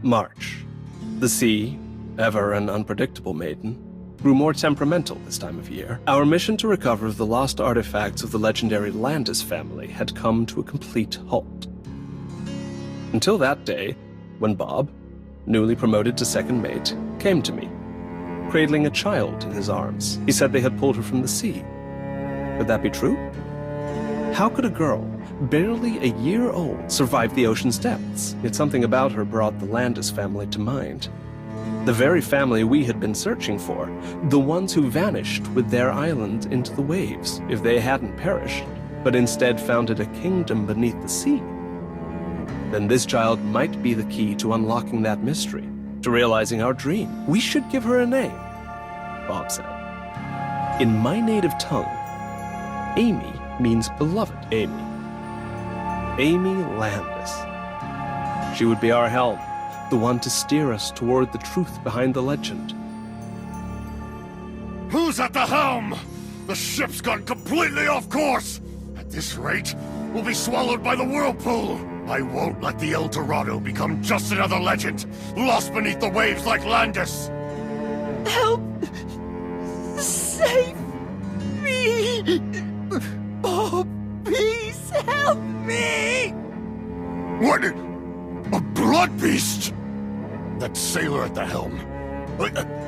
March. The sea, ever an unpredictable maiden, grew more temperamental this time of year. Our mission to recover the lost artifacts of the legendary Landis family had come to a complete halt. Until that day, when Bob, newly promoted to second mate, came to me, cradling a child in his arms. He said they had pulled her from the sea. Could that be true? How could a girl, barely a year old, survive the ocean's depths? Yet something about her brought the Landis family to mind. The very family we had been searching for, the ones who vanished with their island into the waves. If they hadn't perished, but instead founded a kingdom beneath the sea, then this child might be the key to unlocking that mystery, to realizing our dream. We should give her a name, Bob said. In my native tongue, Amy means beloved Amy. Amy Landis. She would be our helm, the one to steer us toward the truth behind the legend. Who's at the helm? The ship's gone completely off course. At this rate, we'll be swallowed by the whirlpool. I won't let the El Dorado become just another legend, lost beneath the waves like Landis. Help! Save me! Bob, please help me! What? A blood beast? That sailor at the helm.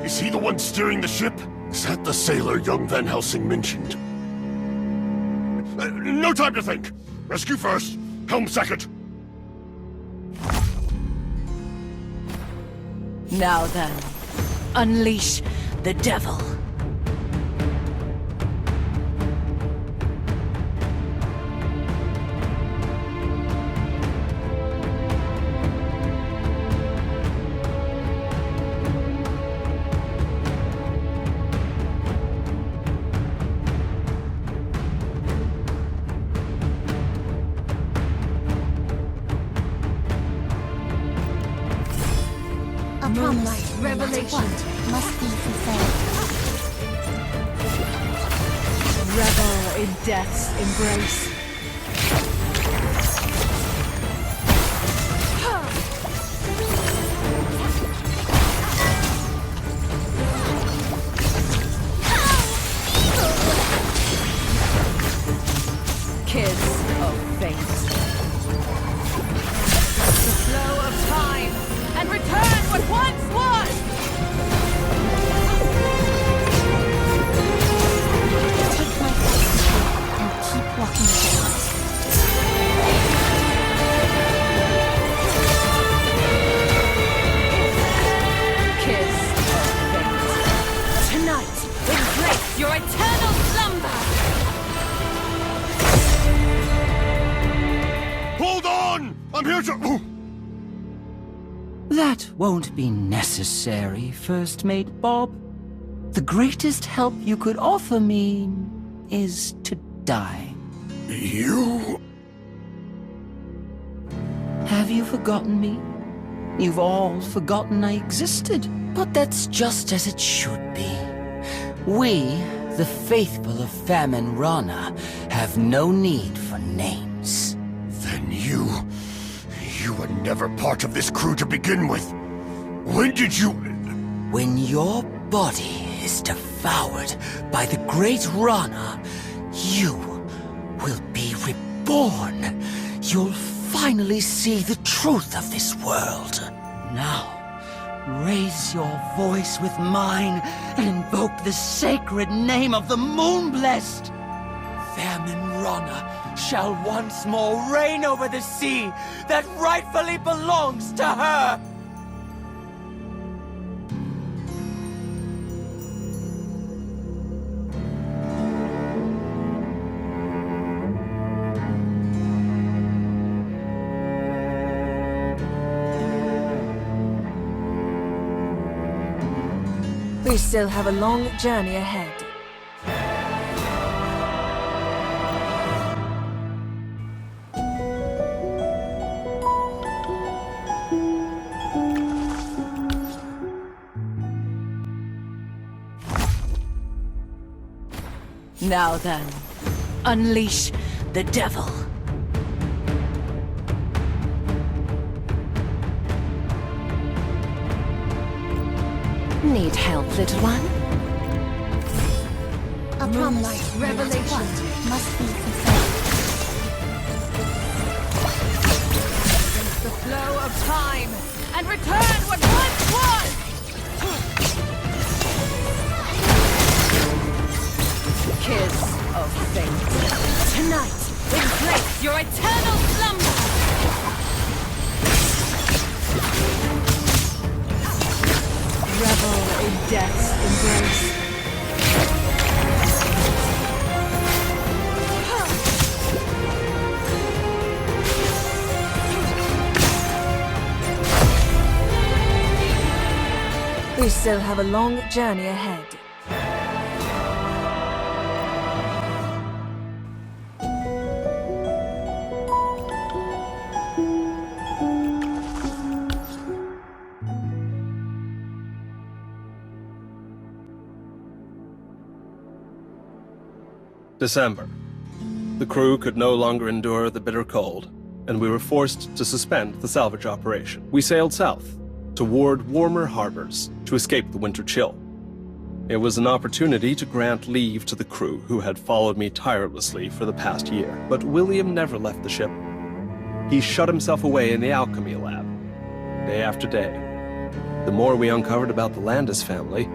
Is he the one steering the ship? Is that the sailor young Van Helsing mentioned? No time to think. Rescue first, helm second. Now then, unleash the devil. Moonlight revelation must be fulfilled. Revel in death's embrace. Kids of fate. The flow of time and return what once was! Take my hand and keep walking forward. Kiss of fate. Tonight, embrace your eternal slumber! Hold on! I'm here to... That won't be necessary, First Mate Bob. The greatest help you could offer me is to die. You? Have you forgotten me? You've all forgotten I existed. But that's just as it should be. We, the faithful of Famine Rana, have no need for names. Then you were never part of this crew to begin with. When did you... When your body is devoured by the great Rana, you will be reborn. You'll finally see the truth of this world. Now, raise your voice with mine and invoke the sacred name of the Moon-Blessed. Famine Rana shall once more reign over the sea that rightfully belongs to her. We still have a long journey ahead. Now then, unleash the devil. Need help, little one? A promise revelation must be fulfilled. The flow of time and return what once was! Kiss of fate. Tonight, embrace your eternal slumber! Revel in death's embrace. We still have a long journey ahead. December. The crew could no longer endure the bitter cold, and we were forced to suspend the salvage operation. We sailed south, toward warmer harbors, to escape the winter chill. It was an opportunity to grant leave to the crew who had followed me tirelessly for the past year. But William never left the ship. He shut himself away in the alchemy lab, day after day. The more we uncovered about the Landis family,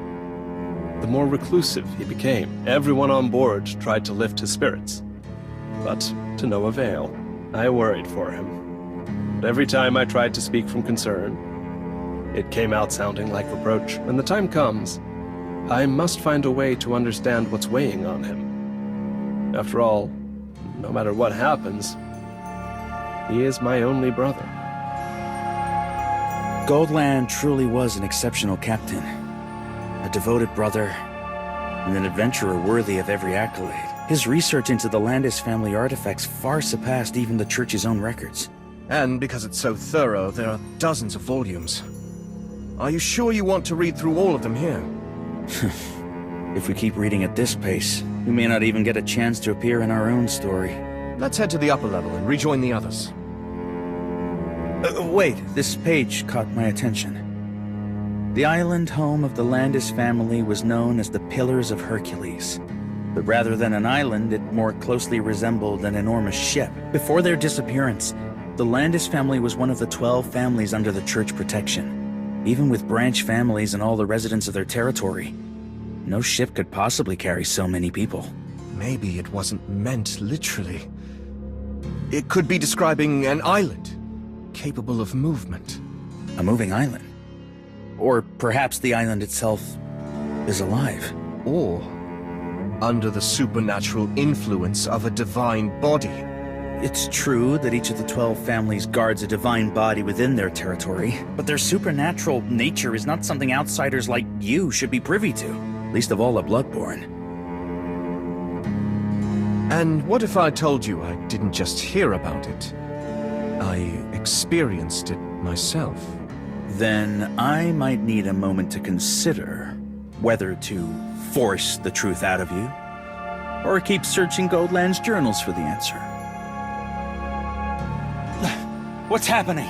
the more reclusive he became. Everyone on board tried to lift his spirits, but to no avail. I worried for him. But every time I tried to speak from concern, it came out sounding like reproach. When the time comes, I must find a way to understand what's weighing on him. After all, no matter what happens, he is my only brother. Goldland truly was an exceptional captain. A devoted brother, and an adventurer worthy of every accolade. His research into the Landis family artifacts far surpassed even the Church's own records. And because it's so thorough, there are dozens of volumes. Are you sure you want to read through all of them here? If we keep reading at this pace, we may not even get a chance to appear in our own story. Let's head to the upper level and rejoin the others. Wait, this page caught my attention. The island home of the Landis family was known as the Pillars of Hercules. But rather than an island, it more closely resembled an enormous ship. Before their disappearance, the Landis family was one of the 12 families under the Church protection. Even with branch families and all the residents of their territory, no ship could possibly carry so many people. Maybe it wasn't meant literally. It could be describing an island, capable of movement. A moving island? Or perhaps the island itself is alive. Or under the supernatural influence of a divine body. It's true that each of the 12 families guards a divine body within their territory, but their supernatural nature is not something outsiders like you should be privy to, least of all a Bloodborne. And what if I told you I didn't just hear about it? I experienced it myself. Then I might need a moment to consider whether to force the truth out of you, or keep searching Goldland's journals for the answer. What's happening?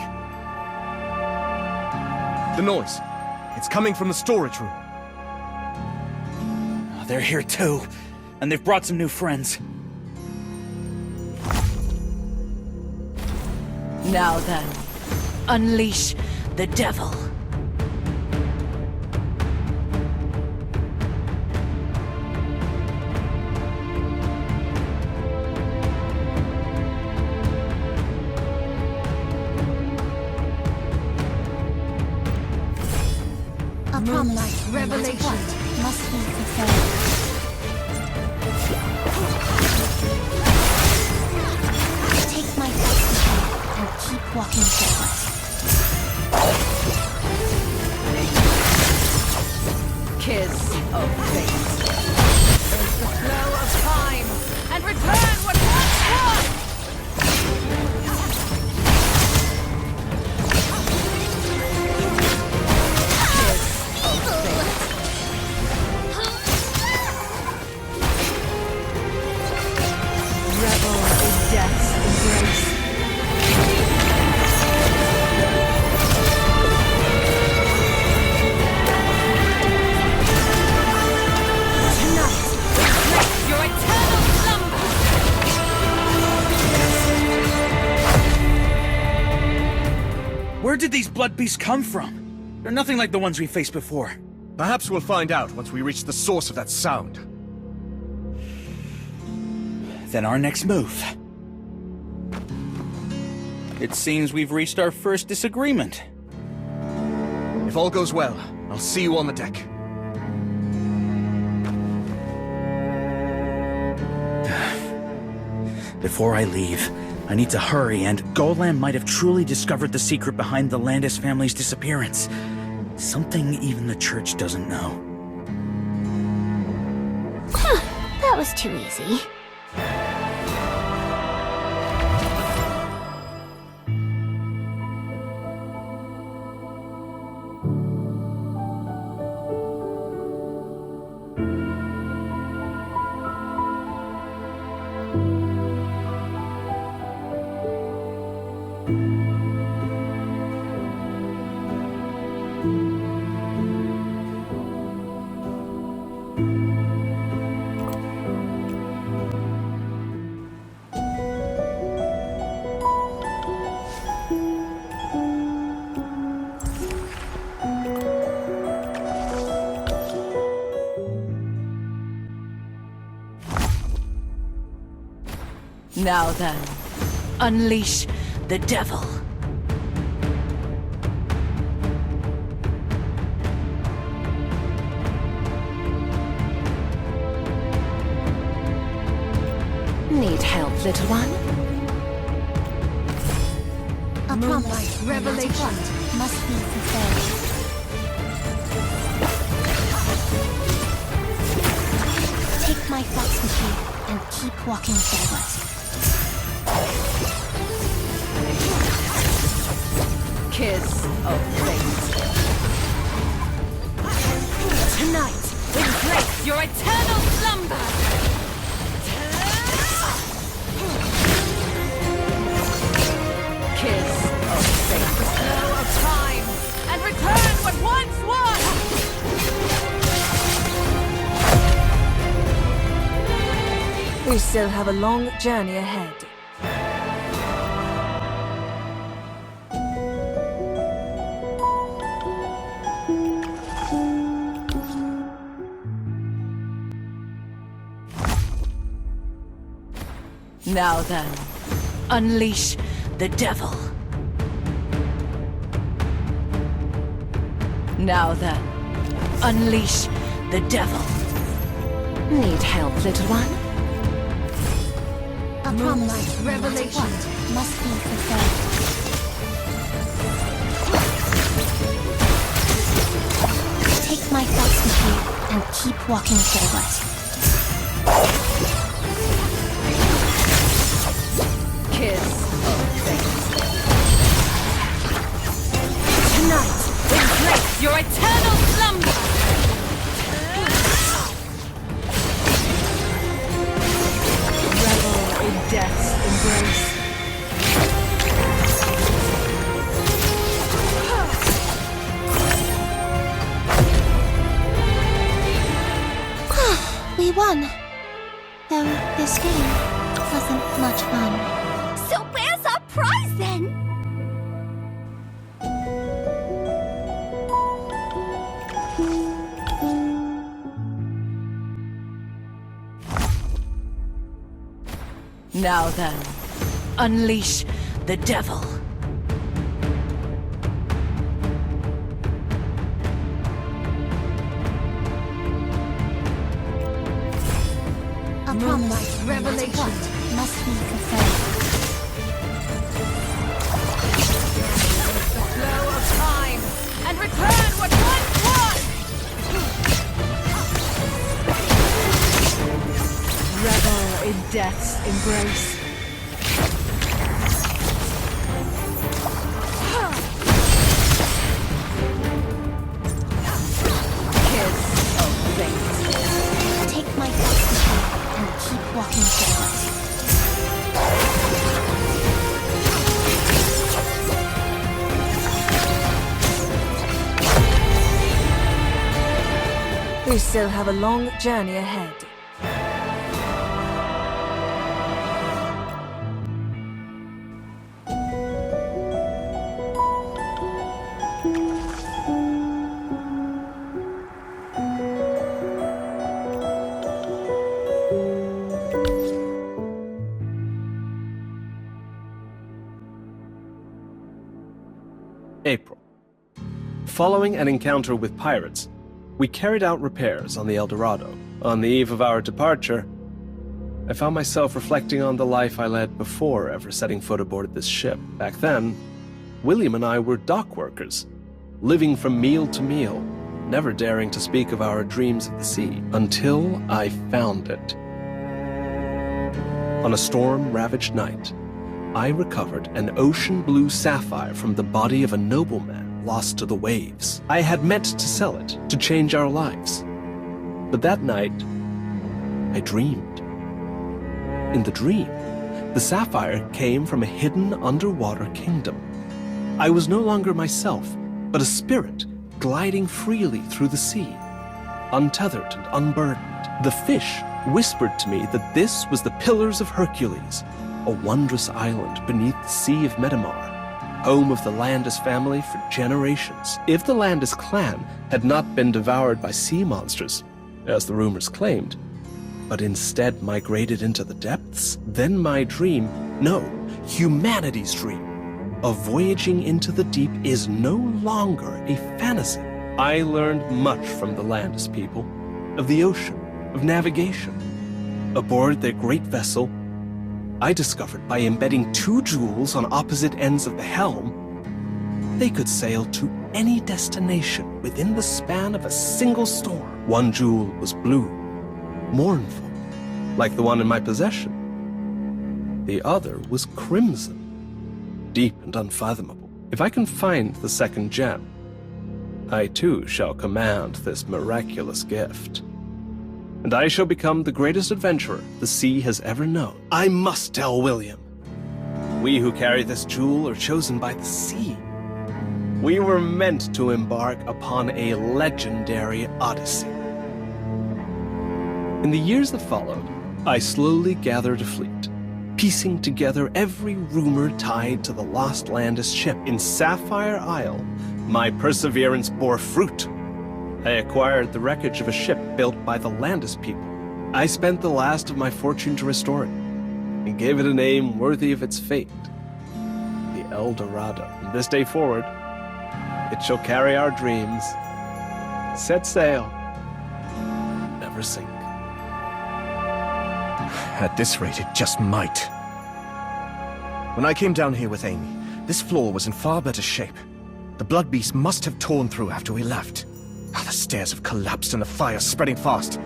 The noise. It's coming from the storage room. Oh, they're here too, and they've brought some new friends. Now then, unleash the devil. A promise revelation must be fulfilled. Take my destiny and keep walking forward. Kiss of fate. There's the flow of time and return what once was! Kiss of fate. Where did these blood beasts come from? They're nothing like the ones we faced before. Perhaps we'll find out once we reach the source of that sound. Then our next move. It seems we've reached our first disagreement. If all goes well, I'll see you on the deck. Before I leave, I need to hurry, and Golan might have truly discovered the secret behind the Landis family's disappearance. Something even the church doesn't know. That was too easy. Now then, unleash the devil. Need help, little one? A promise, revelation must be fulfilled. Take my thoughts with you and keep walking forward. Kiss of fate. Tonight, embrace your eternal slumber. Kiss of fate. The flow of time, and return what once was. We still have a long journey ahead. Now then, unleash the devil. Now then, unleash the devil. Need help, little one? A promise, revelation must be fulfilled. Take my thoughts with you and keep walking forward. Kiss of fate. Tonight, embrace your eternal slumber. Revel in death's embrace. We won. Though this game wasn't much fun. So where's our prize then? Now then, unleash the devil. A promise, revelation must be fulfilled. The flow of time, and return what once was. Revel in death's embrace. Kiss of fate. Take my thoughts with you and keep walking forward. We still have a long journey ahead. April. Following an encounter with pirates, we carried out repairs on the El Dorado. On the eve of our departure, I found myself reflecting on the life I led before ever setting foot aboard this ship. Back then, William and I were dock workers, living from meal to meal, never daring to speak of our dreams of the sea, until I found it. On a storm-ravaged night, I recovered an ocean blue sapphire from the body of a nobleman lost to the waves. I had meant to sell it to change our lives. But that night, I dreamed. In the dream, the sapphire came from a hidden underwater kingdom. I was no longer myself, but a spirit gliding freely through the sea, untethered and unburdened. The fish whispered to me that this was the Pillars of Hercules, a wondrous island beneath the Sea of Metamar, home of the Landis family for generations. If the Landis clan had not been devoured by sea monsters, as the rumors claimed, but instead migrated into the depths, then my dream, no, humanity's dream, of voyaging into the deep is no longer a fantasy. I learned much from the Landis people, of the ocean, of navigation. Aboard their great vessel, I discovered by embedding 2 jewels on opposite ends of the helm, they could sail to any destination within the span of a single storm. One jewel was blue, mournful, like the one in my possession. The other was crimson, deep and unfathomable. If I can find the second gem, I too shall command this miraculous gift. And I shall become the greatest adventurer the sea has ever known. I must tell William. We who carry this jewel are chosen by the sea. We were meant to embark upon a legendary odyssey. In the years that followed, I slowly gathered a fleet, piecing together every rumor tied to the lost Landis ship. In Sapphire Isle, my perseverance bore fruit. I acquired the wreckage of a ship built by the Landis people. I spent the last of my fortune to restore it, and gave it a name worthy of its fate, the El Dorado. From this day forward, it shall carry our dreams, set sail, never sink. At this rate, it just might. When I came down here with Amy, this floor was in far better shape. The blood beast must have torn through after we left. The stairs have collapsed and the fire's spreading fast.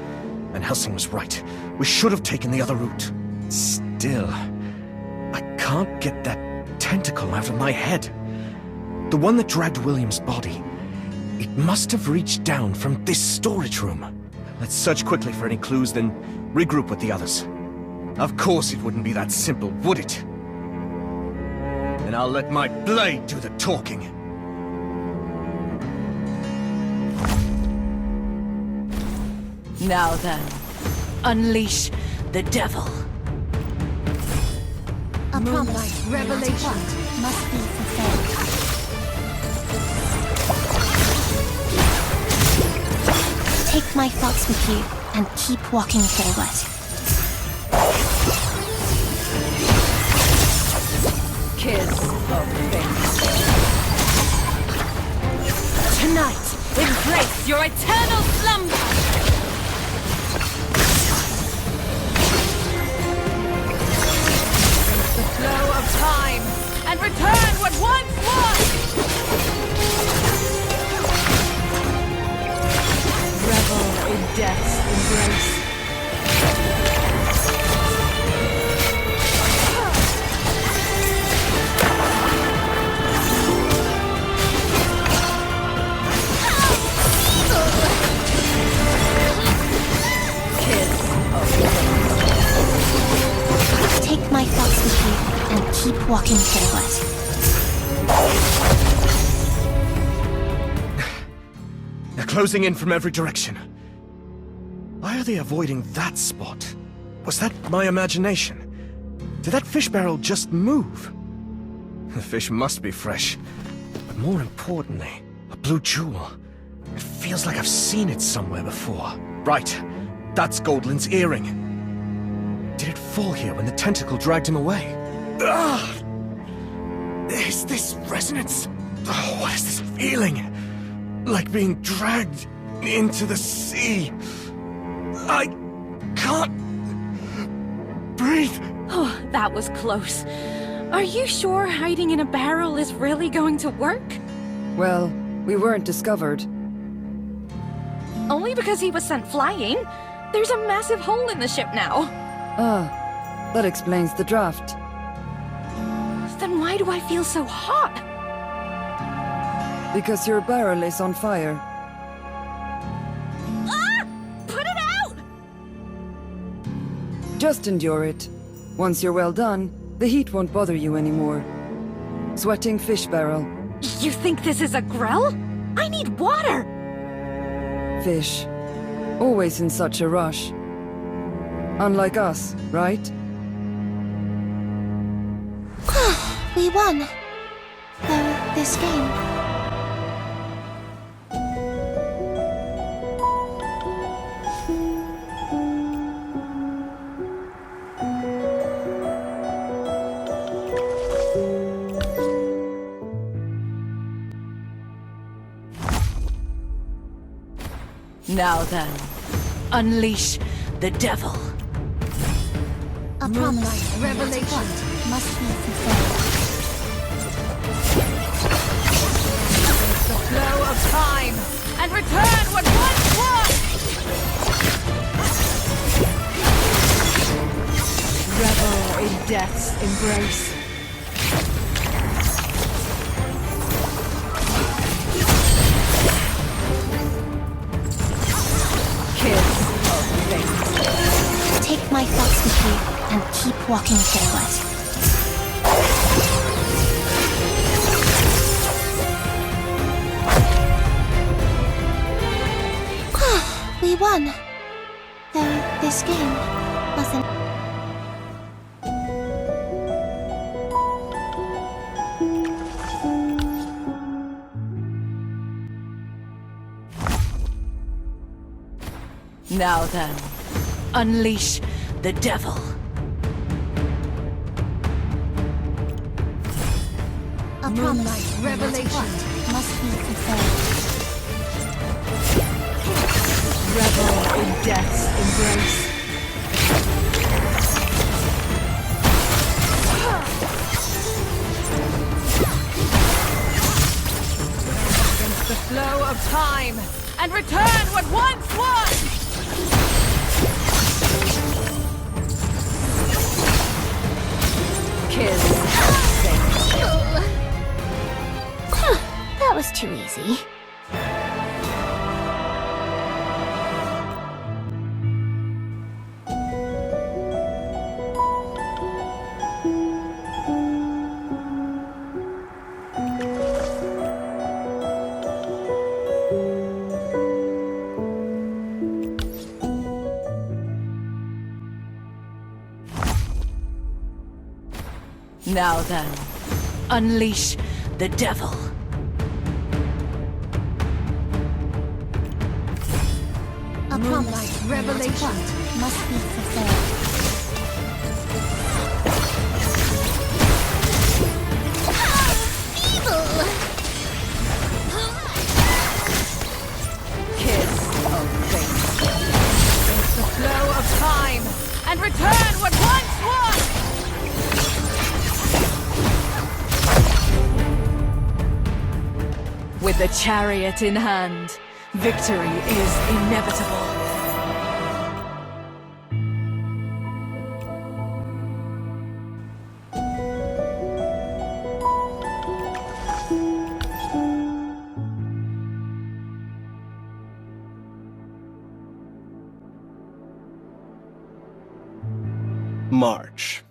And Helsing was right. We should have taken the other route. Still, I can't get that tentacle out of my head. The one that dragged William's body. It must have reached down from this storage room. Let's search quickly for any clues, then regroup with the others. Of course it wouldn't be that simple, would it? Then I'll let my blade do the talking. Now then, unleash the devil. A Moonlight promise, revelation. no matter what, must be fulfilled. Take my thoughts with you and keep walking forward. Kiss of fate. Tonight, embrace your eternal slumber. The flow of time and return what once was. Revel in death's embrace. Take my thoughts with you and keep walking forward. They're closing in from every direction. Why are they avoiding that spot? Was that my imagination? Did that fish barrel just move? The fish must be fresh. But more importantly, a blue jewel. It feels like I've seen it somewhere before. Right, that's Goldlin's earring. Did it fall here when the tentacle dragged him away? Ugh! Is this resonance? Oh, what is this feeling? Like being dragged into the sea. I can't breathe. Oh, that was close. Are you sure hiding in a barrel is really going to work? Well, we weren't discovered. Only because he was sent flying? There's a massive hole in the ship now. Ah, that explains the draft. Then why do I feel so hot? Because your barrel is on fire. Ah! Put it out! Just endure it. Once you're well done, the heat won't bother you anymore. Sweating fish barrel. You think this is a grill? I need water! Fish. Always in such a rush. Unlike us, right? We won. Though, this game... Now then, unleash the devil. A promise. Revelation must be fulfilled. The flow of time, and return what once was! Revel in death's embrace. Take my thoughts with you and keep walking forward. We won. Though this game wasn't... Now then, unleash the devil. A promise. Revelation must be fulfilled. revel in death's embrace. Against the flow of time, and return what once was! Kiss. That was too easy. Now then, unleash the devil. A promise. Revelation must be fulfilled. kiss of fate. Against the flow of time, and return what once was! With the chariot in hand, victory is inevitable. March.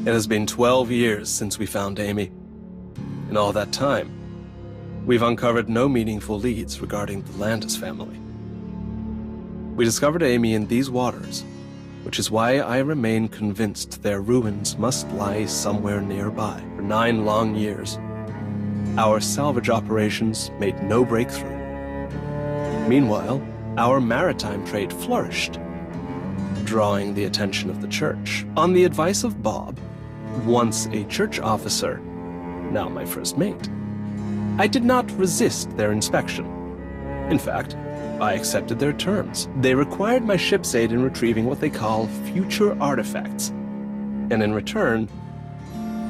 It has been 12 years since we found Amy. In all that time, we've uncovered no meaningful leads regarding the Landis family. We discovered Amy in these waters, which is why I remain convinced their ruins must lie somewhere nearby. For 9 long years, our salvage operations made no breakthrough. Meanwhile, our maritime trade flourished, drawing the attention of the church. On the advice of Bob, once a church officer, now my first mate, I did not resist their inspection. In fact, I accepted their terms. They required my ship's aid in retrieving what they call future artifacts. And in return,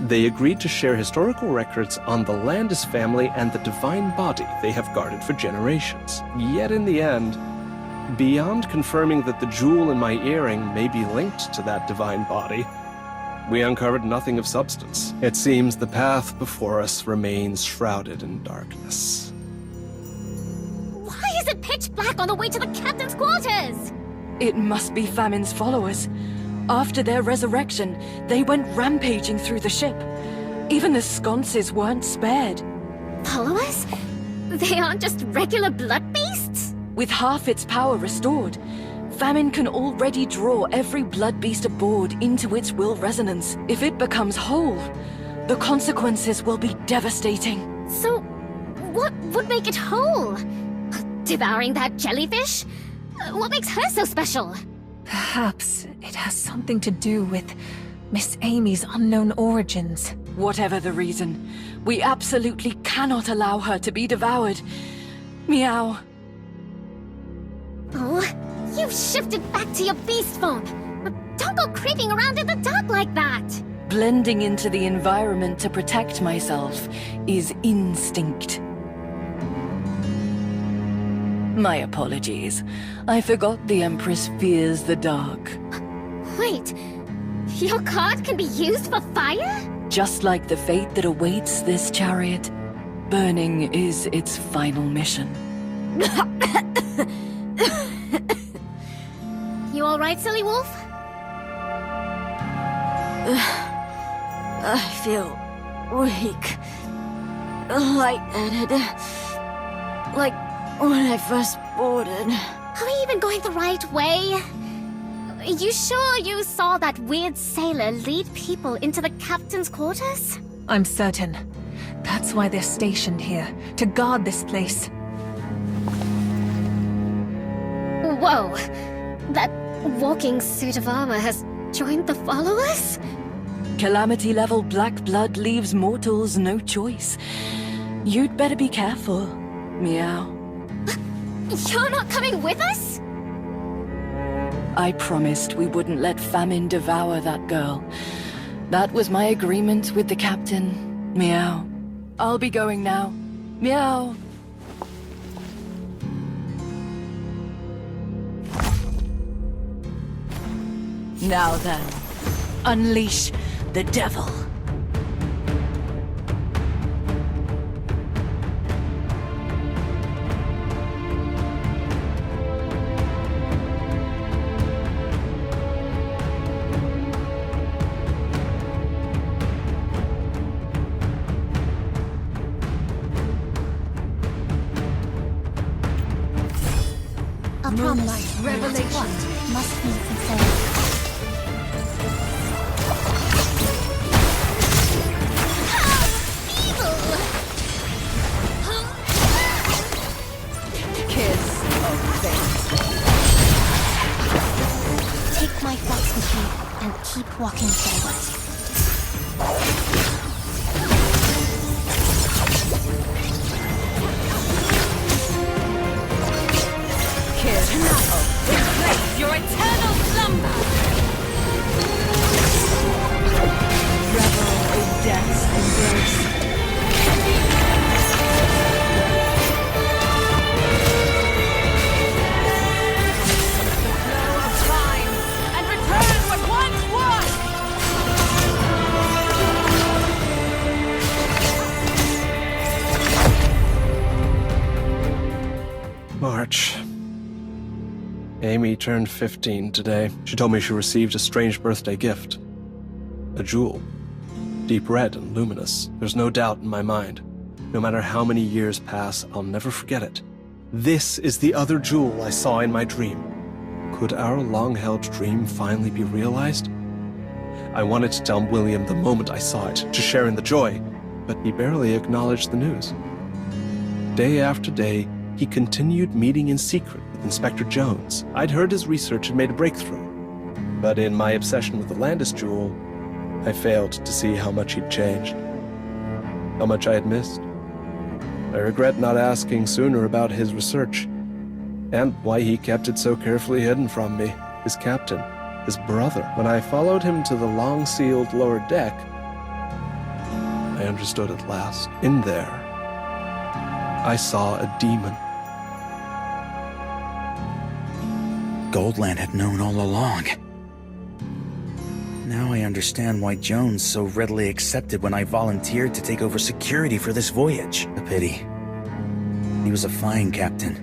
they agreed to share historical records on the Landis family and the divine body they have guarded for generations. Yet in the end, beyond confirming that the jewel in my earring may be linked to that divine body, we uncovered nothing of substance. It seems the path before us remains shrouded in darkness. Why is it pitch black on the way to the captain's quarters? It must be Famine's followers. After their resurrection, they went rampaging through the ship. Even the sconces weren't spared. Followers? They aren't just regular blood beasts? With half its power restored, Famine can already draw every blood beast aboard into its will resonance. If it becomes whole, the consequences will be devastating. So, what would make it whole? Devouring that jellyfish? What makes her so special? Perhaps it has something to do with Miss Amy's unknown origins. Whatever the reason, we absolutely cannot allow her to be devoured. Meow. Oh, you've shifted back to your beast form. Don't go creeping around in the dark like that. Blending into the environment to protect myself is instinct. My apologies. I forgot the Empress fears the dark. Wait, your card can be used for fire? Just like the fate that awaits this chariot, burning is its final mission. You alright, silly wolf? I feel weak. Lightheaded. Like when I first boarded. Are we even going the right way? You sure you saw that weird sailor lead people into the captain's quarters? I'm certain. That's why they're stationed here, to guard this place. Whoa! That walking suit of armor has joined the followers? Calamity-level black blood leaves mortals no choice. You'd better be careful, Meow. You're not coming with us? I promised we wouldn't let Famine devour that girl. That was my agreement with the captain. Meow. I'll be going now. Meow. Now then, unleash the devil. A promise, revelation, must be fulfilled. Kiss of fate. Take my thoughts with you and keep walking forward. Replace your eternal slumber! Revel in death's embrace. The flow of time, and return what once was! March. Amy turned 15 today. She told me she received a strange birthday gift. A jewel. Deep red and luminous. There's no doubt in my mind. No matter how many years pass, I'll never forget it. This is the other jewel I saw in my dream. Could our long-held dream finally be realized? I wanted to tell William the moment I saw it, to share in the joy, but he barely acknowledged the news. Day after day, he continued meeting in secret with Inspector Jones. I'd heard his research had made a breakthrough, but in my obsession with the Landis jewel, I failed to see how much he'd changed, how much I had missed. I regret not asking sooner about his research, and why he kept it so carefully hidden from me, his captain, his brother. When I followed him to the long-sealed lower deck, I understood at last. In there, I saw a demon. Goldland had known all along. Now I understand why Jones so readily accepted when I volunteered to take over security for this voyage. A pity. He was a fine captain.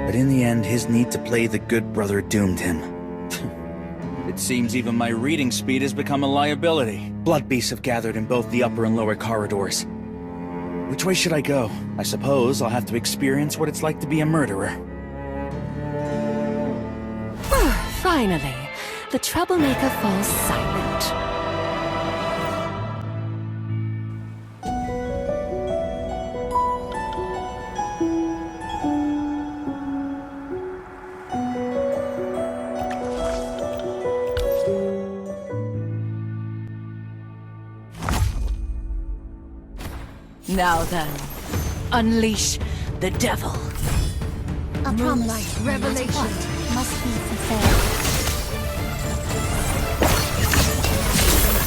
But in the end, his need to play the good brother doomed him. It seems even my reading speed has become a liability. Blood beasts have gathered in both the upper and lower corridors. Which way should I go? I suppose I'll have to experience what it's like to be a murderer. Finally, the troublemaker falls silent. Now then, unleash the devil. A promise, revelation, must be fulfilled.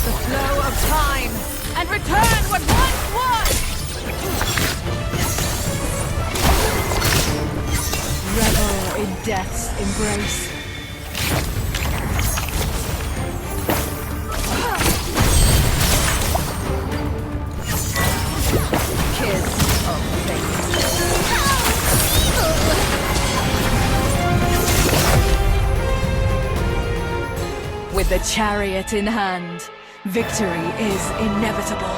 The flow of time, and return what once was! Revel in death's embrace. Kiss of fate. With the chariot in hand, victory is inevitable.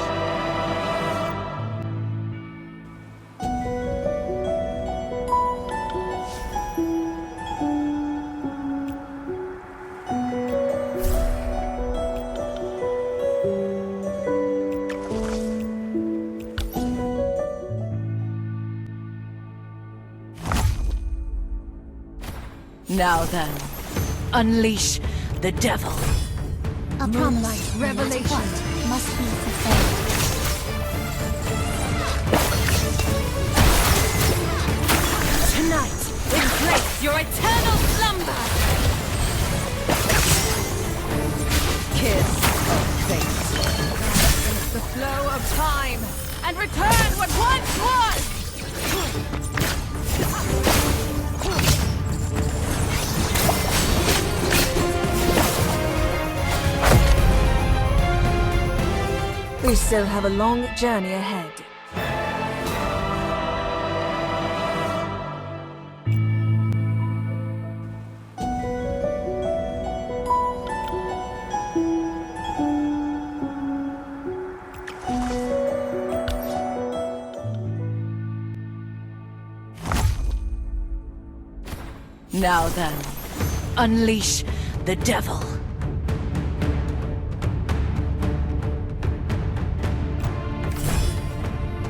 Now then, unleash the devil. A promise, revelation, must be fulfilled. Tonight, embrace your eternal slumber! Kiss of fate. The flow of time, and return what once was! We still have a long journey ahead. Now then, unleash the devil.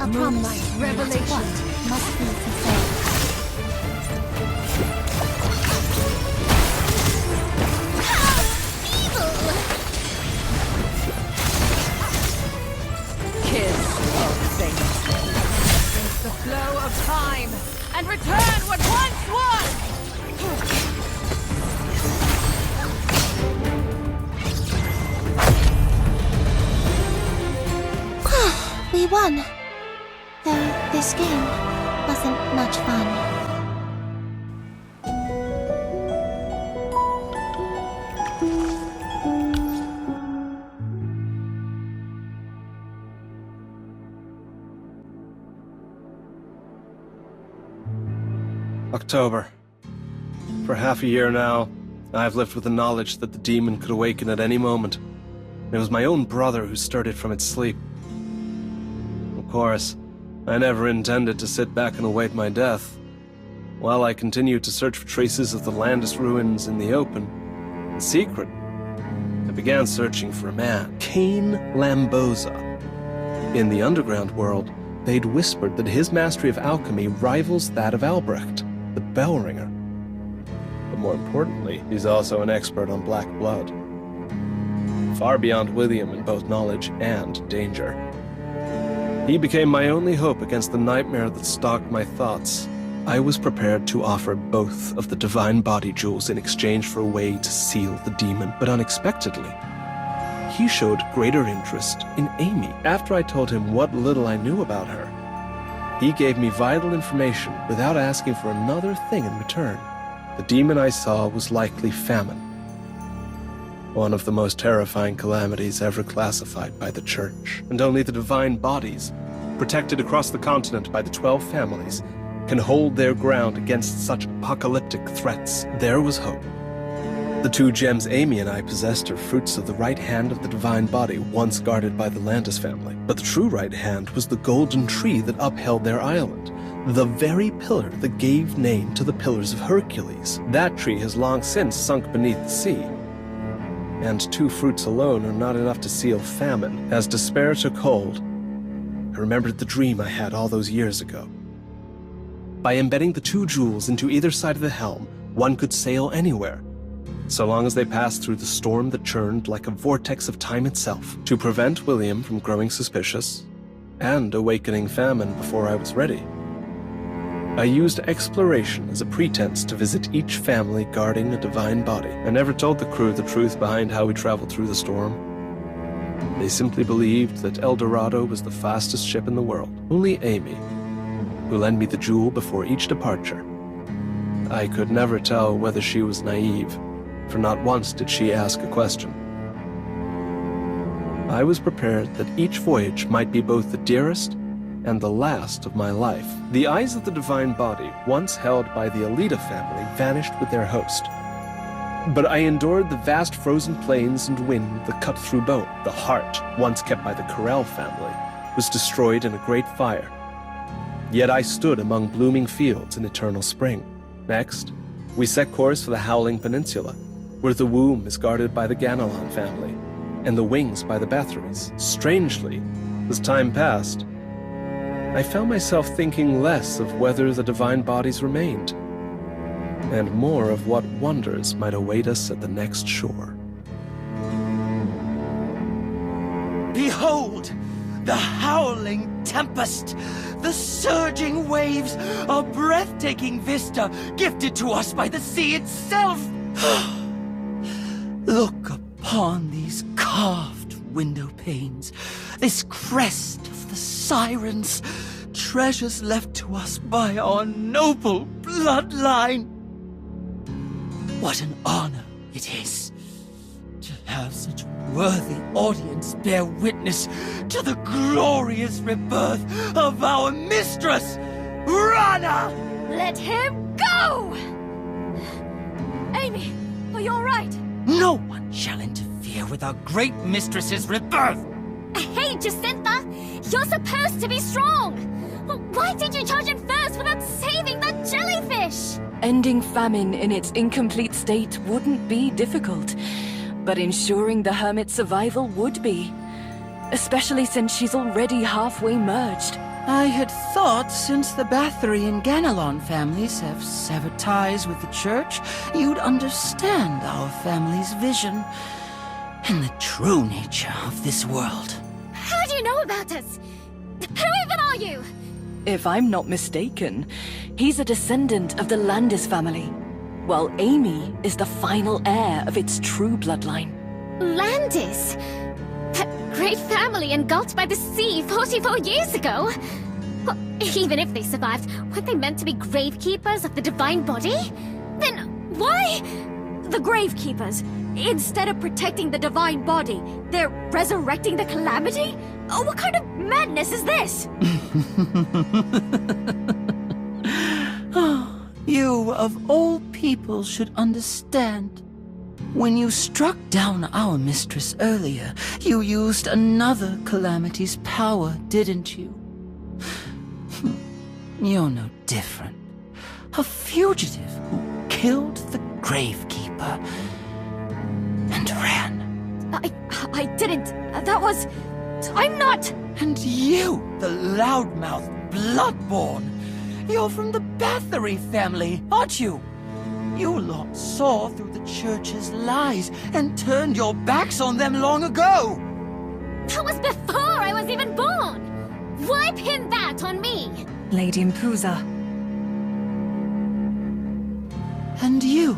A promise, revelation, must be fulfilled. Kiss of fate. The flow of time, and return what once was! We won. Though this game wasn't much fun. October. For half a year now, I've lived with the knowledge that the demon could awaken at any moment. It was my own brother who stirred it from its sleep. Of course, I never intended to sit back and await my death. While I continued to search for traces of the Landis ruins in the open, in secret, I began searching for a man, Cain Lamboza. In the underground world, they'd whispered that his mastery of alchemy rivals that of Albrecht, the bell ringer. But more importantly, he's also an expert on black blood. Far beyond William in both knowledge and danger. He became my only hope against the nightmare that stalked my thoughts. I was prepared to offer both of the divine body jewels in exchange for a way to seal the demon, but unexpectedly, he showed greater interest in Amy. After I told him what little I knew about her, he gave me vital information without asking for another thing in return. The demon I saw was likely famine, one of the most terrifying calamities ever classified by the Church. And only the divine bodies, protected across the continent by the 12 families, can hold their ground against such apocalyptic threats. There was hope. The 2 gems Amy and I possessed are fruits of the right hand of the divine body once guarded by the Landis family. But the true right hand was the golden tree that upheld their island, the very pillar that gave name to the Pillars of Hercules. That tree has long since sunk beneath the sea, and 2 fruits alone are not enough to seal famine. As despair took hold, I remembered the dream I had all those years ago. By embedding the 2 jewels into either side of the helm, one could sail anywhere, so long as they passed through the storm that churned like a vortex of time itself. To prevent William from growing suspicious and awakening famine before I was ready, I used exploration as a pretense to visit each family guarding a divine body. I never told the crew the truth behind how we traveled through the storm. They simply believed that El Dorado was the fastest ship in the world. Only Amy, who lent me the jewel before each departure. I could never tell whether she was naive, for not once did she ask a question. I was prepared that each voyage might be both the dearest and the last of my life. The eyes of the divine body, once held by the Alida family, vanished with their host. But I endured the vast frozen plains and wind that cut through bone. The heart, once kept by the Corell family, was destroyed in a great fire. Yet I stood among blooming fields in eternal spring. Next, we set course for the Howling Peninsula, where the womb is guarded by the Ganelon family, and the wings by the Bathories. Strangely, as time passed, I found myself thinking less of whether the divine bodies remained, and more of what wonders might await us at the next shore. Behold, the howling tempest, the surging waves, a breathtaking vista gifted to us by the sea itself. Look upon these carved window panes, this crest of the sirens, treasures left to us by our noble bloodline. What an honor it is to have such a worthy audience bear witness to the glorious rebirth of our mistress, Rana! Let him go! Amy, are you all right? No one shall interfere with our great mistress's rebirth! Hey, Jacinta! You're supposed to be strong! Why did you charge in first without saving that jellyfish? Ending famine in its incomplete state wouldn't be difficult, but ensuring the hermit's survival would be. Especially since she's already halfway merged. I had thought since the Bathory and Ganelon families have severed ties with the Church, you'd understand our family's vision and the true nature of this world. How do you know about us? Who even are you? If I'm not mistaken, he's a descendant of the Landis family, while Amy is the final heir of its true bloodline. Landis? That great family engulfed by the sea 44 years ago? Well, even if they survived, weren't they meant to be gravekeepers of the divine body? Then why? The Gravekeepers. Instead of protecting the divine body, they're resurrecting the calamity? Oh, what kind of madness is this? You, of all people, should understand. When you struck down our mistress earlier, you used another calamity's power, didn't you? You're no different. A fugitive who killed the Gravekeeper and ran. I didn't. That was... I'm not... And you, the loudmouth bloodborne. You're from the Bathory family, aren't you? You lot saw through the Church's lies and turned your backs on them long ago. That was before I was even born. Why pin that on me? Lady Impuza. And you,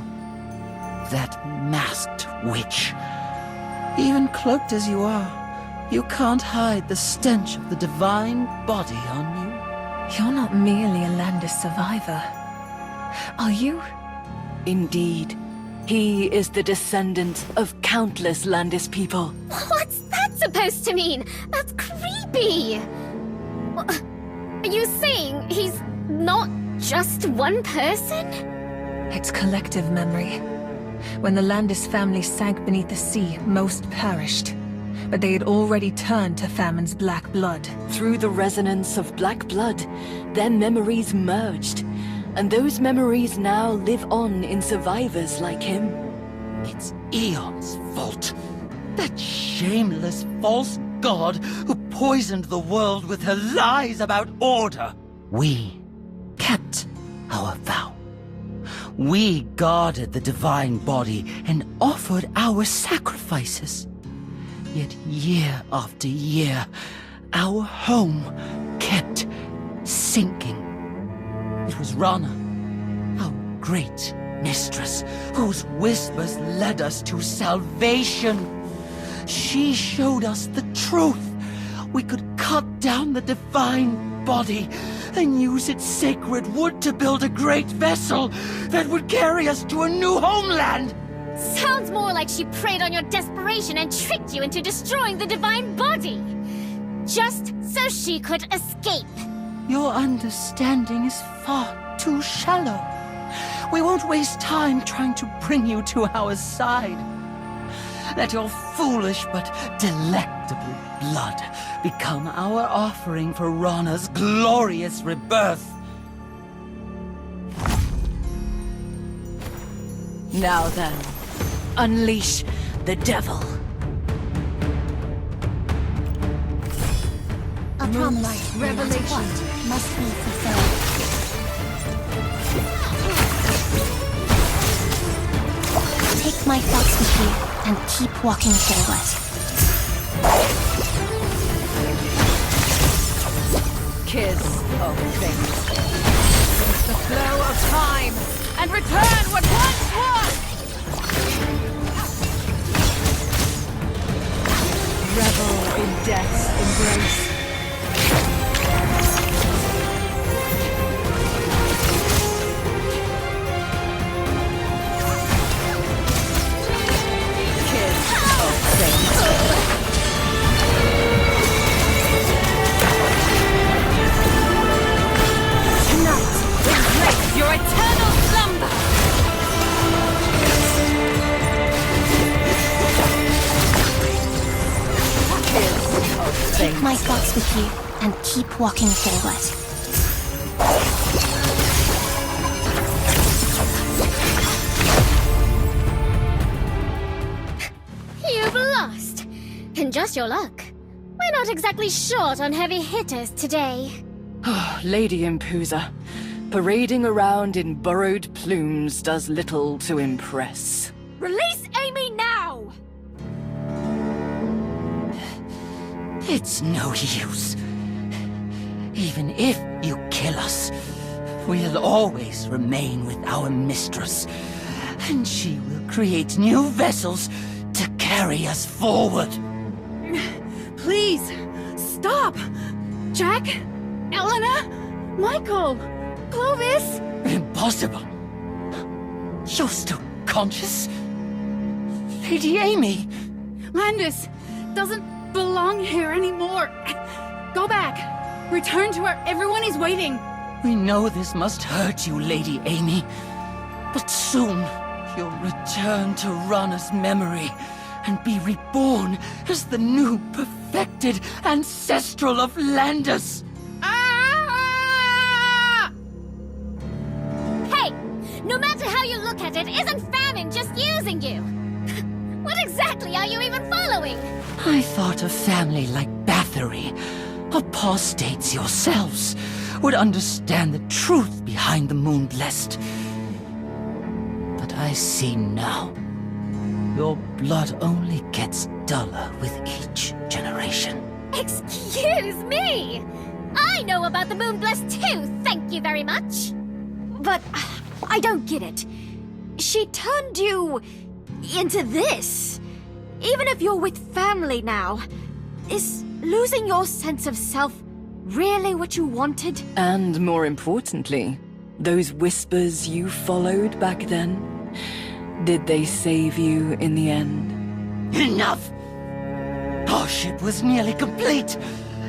that masked witch. Even cloaked as you are, you can't hide the stench of the divine body on you. You're not merely a Landis survivor. Are you? Indeed. He is the descendant of countless Landis people. What's that supposed to mean? That's creepy! Are you saying he's not just one person? It's collective memory. When the Landis family sank beneath the sea, most perished. But they had already turned to famine's black blood. Through the resonance of black blood, their memories merged. And those memories now live on in survivors like him. It's Eon's fault. That shameless false god who poisoned the world with her lies about order. We kept our vow. We guarded the divine body and offered our sacrifices. Yet year after year, our home kept sinking. It was Rana, our great mistress, whose whispers led us to salvation. She showed us the truth. We could cut down the divine body and use its sacred wood to build a great vessel that would carry us to a new homeland. Sounds more like she preyed on your desperation and tricked you into destroying the divine body. Just so she could escape. Your understanding is far too shallow. We won't waste time trying to bring you to our side. Let your foolish but delectable blood become our offering for Rana's glorious rebirth. Now then, unleash the devil. A promise, revelation must be fulfilled. Take my thoughts with you and keep walking forward. Kiss of fate. The flow of time, and return what once was! Revel in death's embrace. Your eternal slumber! Take my thoughts with you and keep walking forward. You've lost. And just your luck. We're not exactly short on heavy hitters today. Lady Impuza, parading around in borrowed plumes does little to impress. Release Amy now! It's no use. Even if you kill us, we'll always remain with our mistress. And she will create new vessels to carry us forward. Please, stop! Jack? Elena? Michael? Clovis? Impossible. You're still conscious? Lady Amy! Landis doesn't belong here anymore. Go back. Return to where everyone is waiting. We know this must hurt you, Lady Amy. But soon, you'll return to Rana's memory and be reborn as the new perfected ancestral of Landis. Hey! No matter how you look at it, isn't famine just using you? What exactly are you even following? I thought a family like Bathory, apostates yourselves, would understand the truth behind the Moonblessed. But I see now. Your blood only gets duller with each generation. Excuse me! I know about the Moonblessed too, thank you very much. But I don't get it. She turned you into this. Even if you're with family now, is losing your sense of self really what you wanted? And more importantly, those whispers you followed back then, did they save you in the end? Enough! Our ship was nearly complete.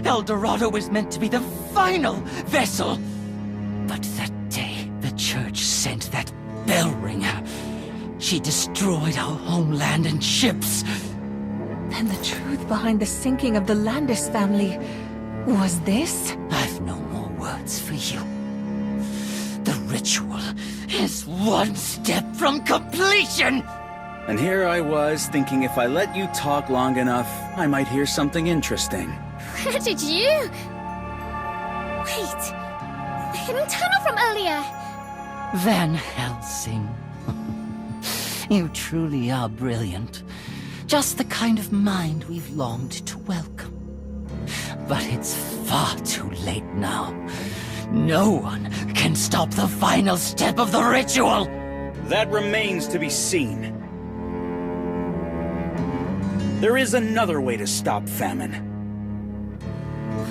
El Dorado was meant to be the final vessel. But that day, the church sent that bell ringer. She destroyed our homeland and ships. Then the truth behind the sinking of the Landis family was this? I've no more words for you. The ritual is one step from completion! And here I was, thinking if I let you talk long enough, I might hear something interesting. Where did you... Wait, the hidden tunnel from earlier. Van Helsing. You truly are brilliant. Just the kind of mind we've longed to welcome. But it's far too late now. No one can stop the final step of the ritual! That remains to be seen. There is another way to stop famine.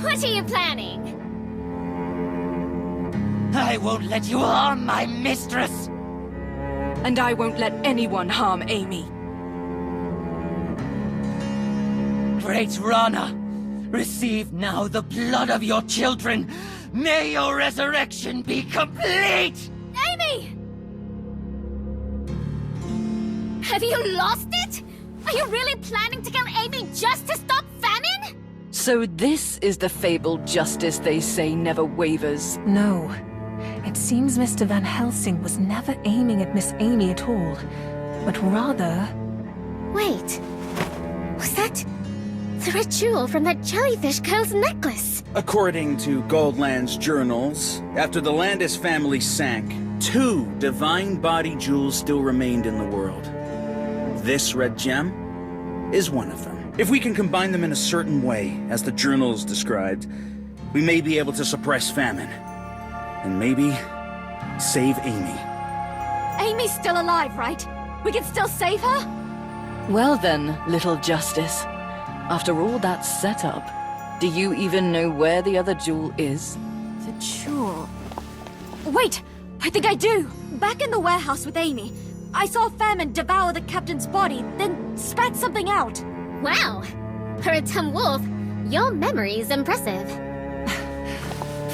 What are you planning? I won't let you harm my mistress! And I won't let anyone harm Amy. Great Rana, receive now the blood of your children. May your resurrection be complete! Amy! Have you lost it? Are you really planning to kill Amy just to stop famine? So this is the fabled justice they say never wavers. No. It seems Mr. Van Helsing was never aiming at Miss Amy at all, but rather... Wait. Was that the red jewel from that jellyfish girl's necklace? According to Goldland's journals, after the Landis family sank, 2 divine body jewels still remained in the world. This red gem is one of them. If we can combine them in a certain way, as the journals described, we may be able to suppress famine. And maybe save Amy. Amy's still alive, right? We can still save her? Well then, little Justice. After all that setup, do you even know where the other jewel is? The jewel... Wait! I think I do! Back in the warehouse with Amy, I saw Famine devour the captain's body, then spat something out. Wow! For a dumb wolf, your memory is impressive.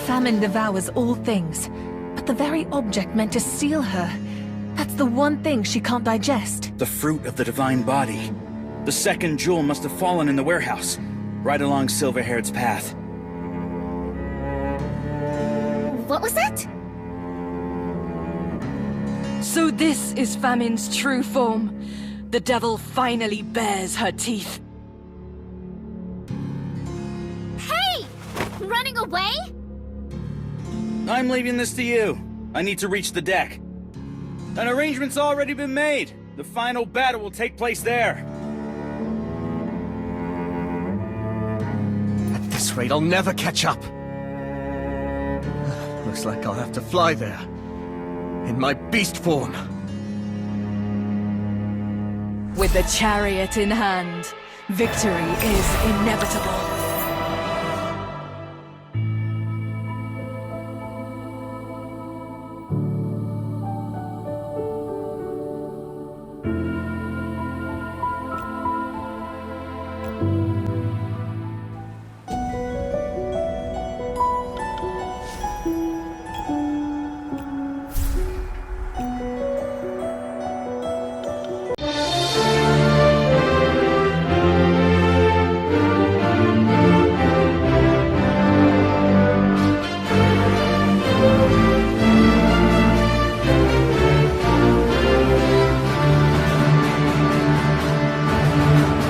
Famine devours all things, but the very object meant to seal her. That's the one thing she can't digest. The fruit of the divine body. The second jewel must have fallen in the warehouse, right along Silverhaired's path. What was that? So this is Famine's true form. The devil finally bares her teeth. Hey! Running away? I'm leaving this to you. I need to reach the deck. An arrangement's already been made. The final battle will take place there. At this rate, I'll never catch up. Looks like I'll have to fly there. In my beast form. With the chariot in hand, victory is inevitable.